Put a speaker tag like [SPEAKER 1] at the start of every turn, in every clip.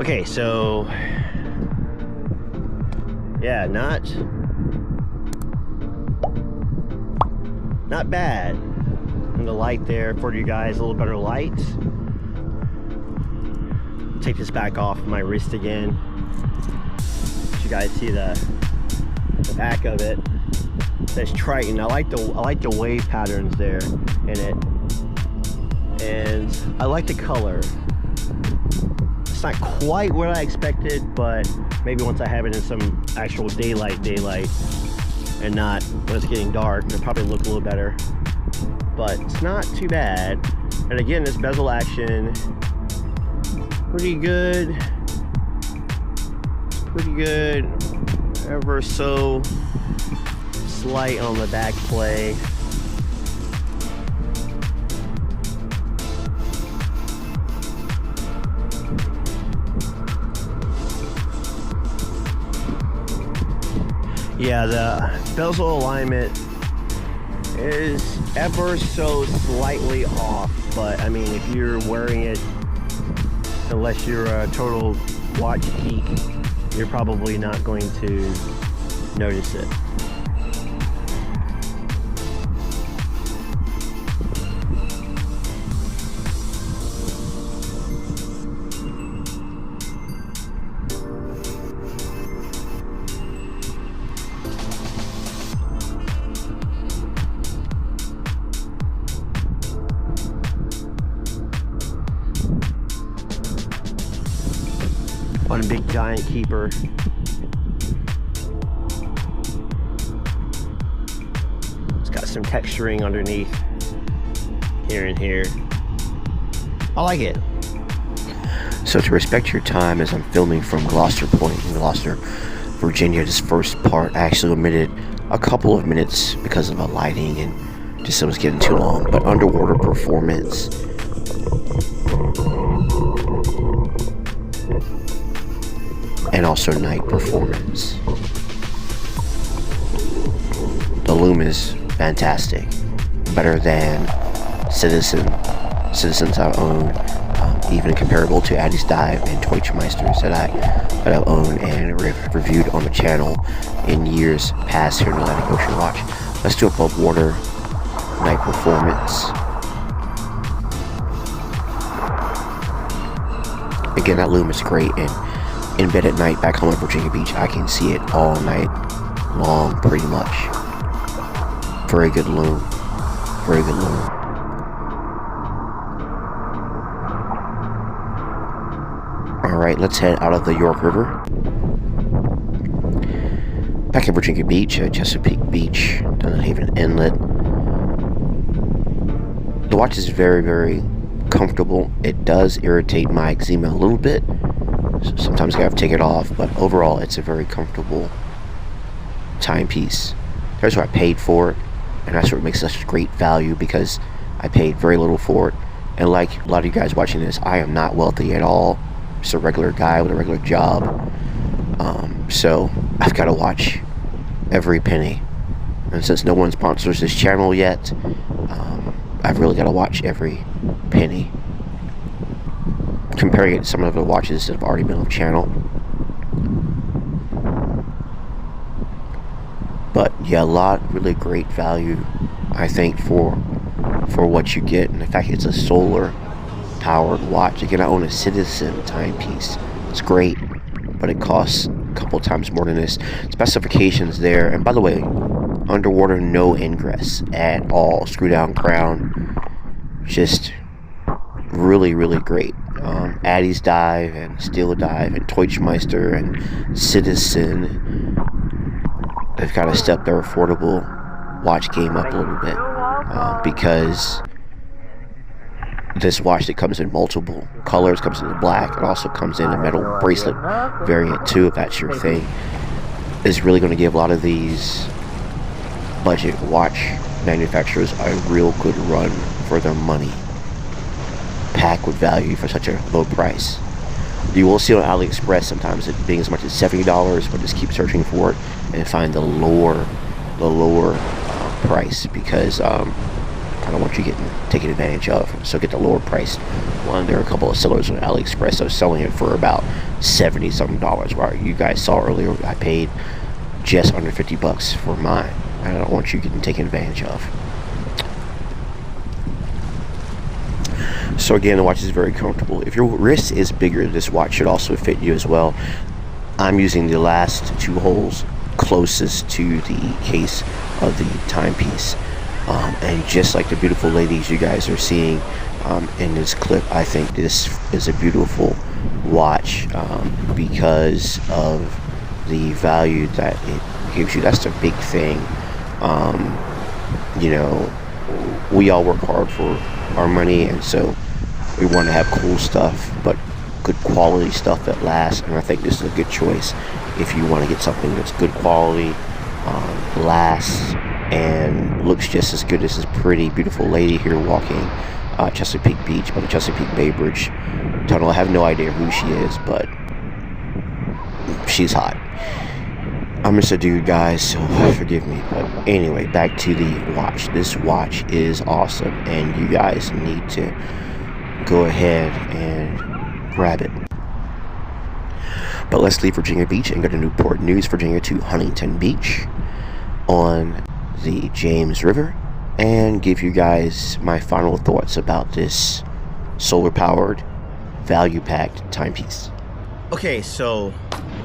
[SPEAKER 1] Okay, so yeah, not bad. And the light there for you guys, a little better light. Take this back off my wrist again. So you guys see the back of it. It says Triton. I like the wave patterns there in it, and I like the color. It's not quite what I expected, but maybe once I have it in some actual daylight, and not when it's getting dark, it'll probably look a little better. But it's not too bad. And again, this bezel action, pretty good. Pretty good. Ever so slight on the back play. Yeah, the bezel alignment is ever so slightly off, but I mean, if you're wearing it, unless you're a total watch geek, you're probably not going to notice it. One big giant keeper. It's got some texturing underneath here and here. I like it. So to respect your time, as I'm filming from Gloucester Point in Gloucester, Virginia, this first part I actually omitted a couple of minutes because of the lighting and just it was getting too long. But underwater performance, and also night performance. The lume is fantastic, better than Citizens I own, even comparable to Addy's Dive and Deutschmeisters that I've owned and reviewed on the channel in years past here in Atlantic Ocean Watch. Let's do above water night performance. Again, that lume is great, and in bed at night back home at Virginia Beach, I can see it all night long pretty much. Very good lume. Very good lume. Alright, let's head out of the York River. Back at Virginia Beach, Chesapeake Beach, Dunhaven Inlet. The watch is very, very comfortable. It does irritate my eczema a little bit. Sometimes I have to take it off, but overall it's a very comfortable timepiece. That's what I paid for it, and that's what makes such great value, because I paid very little for it. And like a lot of you guys watching this, I am not wealthy at all. Just a regular guy with a regular job. So I've got to watch every penny. And since no one sponsors this channel yet, I've really got to watch every penny. Comparing it to some of the watches that have already been on the channel. But yeah, a lot really great value, I think, for what you get. And in fact, it's a solar powered watch. Again, I own a Citizen timepiece. It's great, but it costs a couple times more than this. Specifications there, and by the way, underwater no ingress at all. Screw down crown, just really, really great. Addy's Dive and Steel Dive and Deutschmeister and Citizen, they've got to step their affordable watch game up a little bit, because this watch that comes in multiple colors, comes in the black, it also comes in a metal bracelet variant too, if that's your thing, is really going to give a lot of these budget watch manufacturers a real good run for their money. Packed with value for such a low price. You will see on AliExpress sometimes it being as much as $70, but just keep searching for it and find the lower price, because I don't want you getting taken advantage of. So get the lower priced one. There are a couple of sellers on AliExpress that are selling it for about $70 something, while you guys saw earlier I paid just under $50 for mine. I don't want you getting taken advantage of. So again, the watch is very comfortable. If your wrist is bigger, this watch should also fit you as well. I'm using the last 2 holes closest to the case of the timepiece. And just like the beautiful ladies you guys are seeing in this clip, I think this is a beautiful watch because of the value that it gives you. That's the big thing. You know, we all work hard for our money, and so we want to have cool stuff, but good quality stuff that lasts. And I think this is a good choice if you want to get something that's good quality, lasts, and looks just as good as this pretty beautiful lady here walking Chesapeake Beach by the Chesapeake Bay Bridge tunnel. I have no idea who she is, but she's hot. I'm just a dude, guys, so forgive me. But anyway, back to the watch. This watch is awesome, and you guys need to go ahead and grab it. But let's leave Virginia Beach and go to Newport News, Virginia, to Huntington Beach on the James River, and give you guys my final thoughts about this solar-powered, value-packed timepiece. Okay, so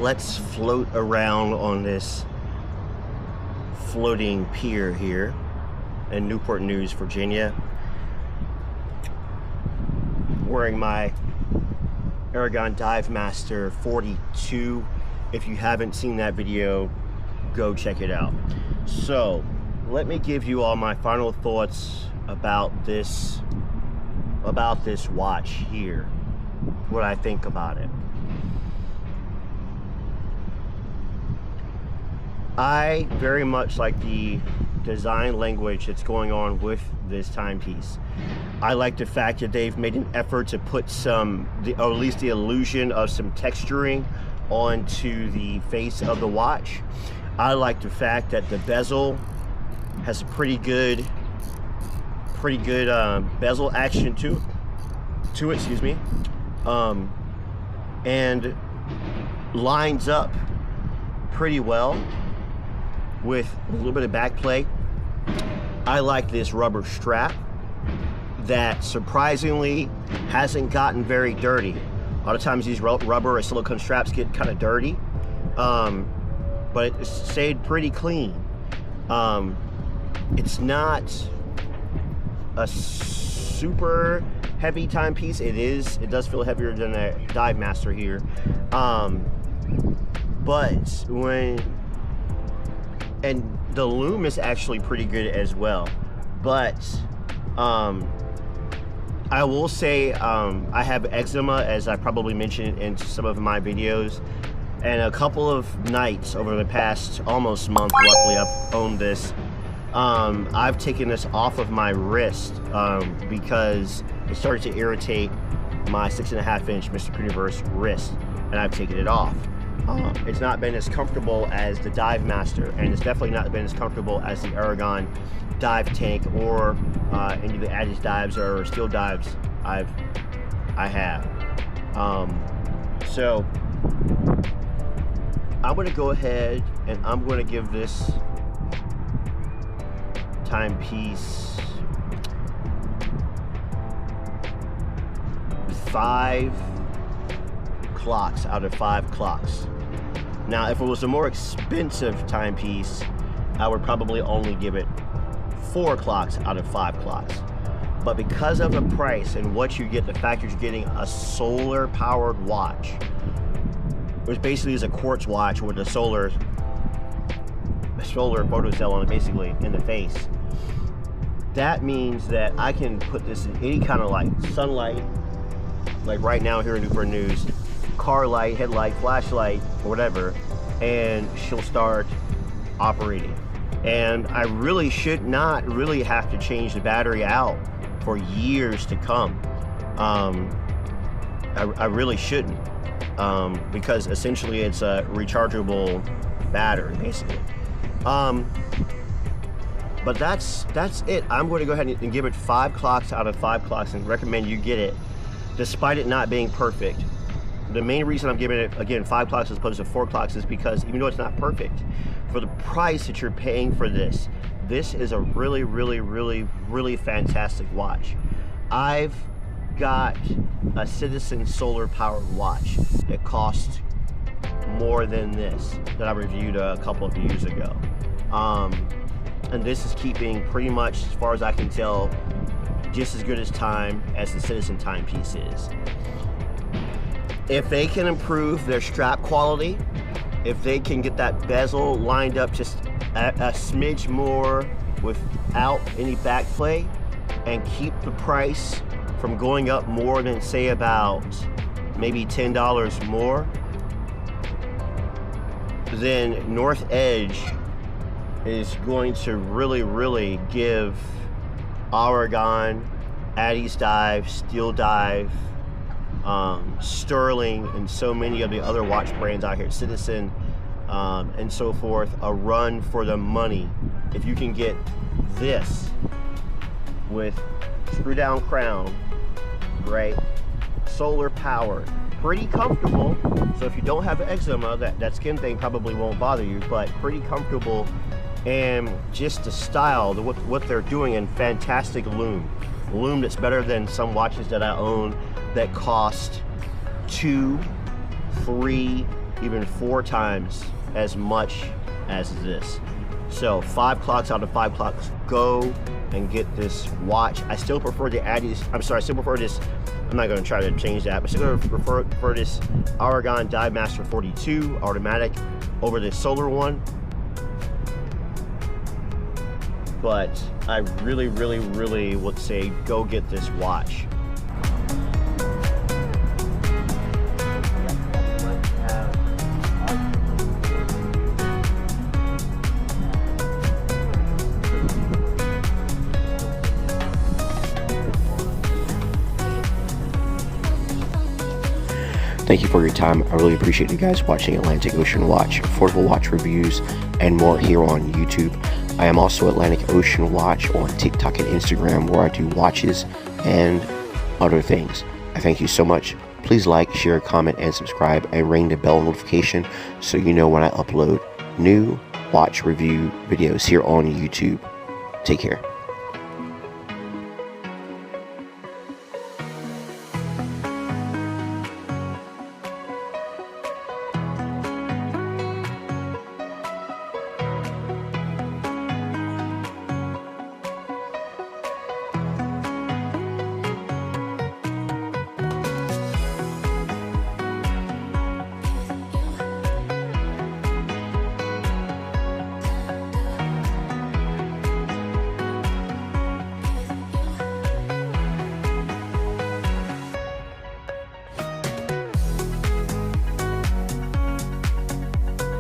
[SPEAKER 1] let's float around on this floating pier here in Newport News, Virginia, wearing my Aragon Dive Master 42. If you haven't seen that video, go check it out. So let me give you all my final thoughts about this watch here, what I think about it. I very much like the design language that's going on with this timepiece. I like the fact that they've made an effort to put some, or at least the illusion of some texturing onto the face of the watch. I like the fact that the bezel has a pretty good bezel action to it, excuse me, and lines up pretty well with a little bit of back play. I like this rubber strap that surprisingly hasn't gotten very dirty. A lot of times these rubber or silicone straps get kind of dirty, but it stayed pretty clean. It's not a super heavy timepiece. It does feel heavier than a Dive Master here, but and the lume is actually pretty good as well. But I will say I have eczema, as I probably mentioned in some of my videos, and a couple of nights over the past almost month roughly I've owned this. I've taken this off of my wrist because it started to irritate my 6.5-inch Mr. Universe wrist, and I've taken it off. It's not been as comfortable as the Dive Master, and it's definitely not been as comfortable as the Aragon Dive Tank or any of the Adage dives or steel dives I have. So I'm going to go ahead and I'm going to give this timepiece 5 clocks out of 5 clocks. Now, if it was a more expensive timepiece, I would probably only give it 4 clocks out of 5 clocks. But because of the price and what you get, the fact that you're getting a solar powered watch, which basically is a quartz watch with a solar photocell on it, basically in the face, that means that I can put this in any kind of light, sunlight, like right now here in Newport News, car light, headlight, flashlight, or whatever, and she'll start operating. And I really should not really have to change the battery out for years to come. I really shouldn't, because essentially it's a rechargeable battery, basically.
[SPEAKER 2] But that's it. I'm going to go ahead and give it 5 clocks out of 5 clocks and recommend you get it, despite it not being perfect. The main reason I'm giving it, again, 5 clocks as opposed to 4 clocks is because even though it's not perfect, for the price that you're paying for this, this is a really, really, really, really fantastic watch. I've got a Citizen solar powered watch that costs more than this that I reviewed a couple of years ago. And this is keeping pretty much, as far as I can tell, just as good as time as the Citizen timepiece is. If they can improve their strap quality, if they can get that bezel lined up just a smidge more without any backplay and keep the price from going up more than, say, about maybe $10 more, then North Edge is going to really, really give Oregon, Addie's Dive, Steel Dive, Sterling, and so many of the other watch brands out here, Citizen, and so forth, a run for the money. If you can get this with screw down crown, right, solar powered, pretty comfortable. So if you don't have eczema, that skin thing probably won't bother you, but pretty comfortable. And just the style, what they're doing, in fantastic lume that's better than some watches that I own that cost 2, 3, even 4 times as much as this. So 5 clocks out of 5 clocks. Go and get this watch. I still prefer the Addie's, I still prefer this, I'm not going to try to change that, but still going to prefer this Oregon Dive Master 42 automatic over the solar one. But I really, really, really would say go get this watch.
[SPEAKER 1] Thank you for your time. I really appreciate you guys watching Atlantic Ocean Watch, affordable watch reviews, and more here on YouTube. I am also Atlantic Ocean Watch on TikTok and Instagram, where I do watches and other things. I thank you so much. Please like, share, comment, and subscribe, and ring the bell notification so you know when I upload new watch review videos here on YouTube. Take care.